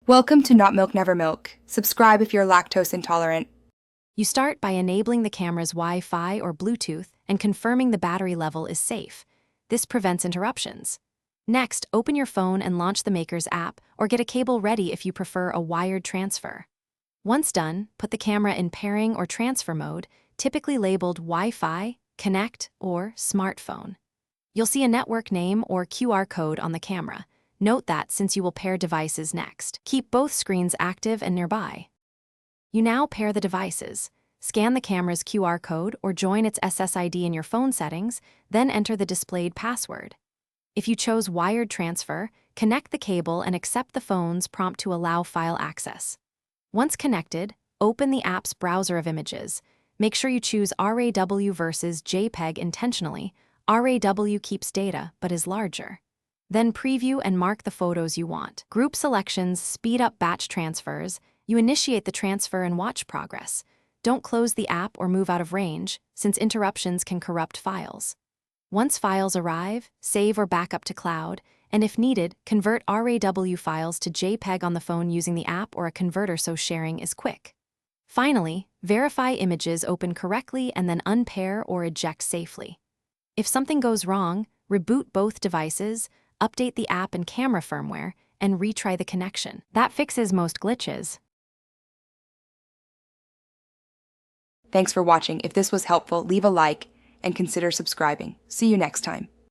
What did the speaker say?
Welcome to Not Milk Never Milk. Subscribe if you're lactose intolerant. You start by enabling the camera's Wi-Fi or Bluetooth and confirming the battery level is safe. This prevents interruptions. Next, open your phone and launch the maker's app, or get a cable ready if you prefer a wired transfer. Once done, put the camera in pairing or transfer mode, typically labeled Wi-Fi, Connect, or Smartphone. You'll see a network name or QR code on the camera. Note that since you will pair devices next. Keep both screens active and nearby. You now pair the devices. Scan the camera's QR code or join its SSID in your phone settings, then enter the displayed password. If you chose wired transfer, connect the cable and accept the phone's prompt to allow file access. Once connected, open the app's browser of images. Make sure you choose RAW versus JPEG intentionally. RAW keeps data but is larger. Then preview and mark the photos you want. Group selections speed up batch transfers. You initiate the transfer and watch progress. Don't close the app or move out of range, since interruptions can corrupt files. Once files arrive, save or back up to cloud, and if needed, convert RAW files to JPEG on the phone using the app or a converter so sharing is quick. Finally, verify images open correctly and then unpair or eject safely. If something goes wrong, reboot both devices, update the app and camera firmware, and retry the connection. That fixes most glitches. Thanks for watching. If this was helpful, leave a like and consider subscribing. See you next time.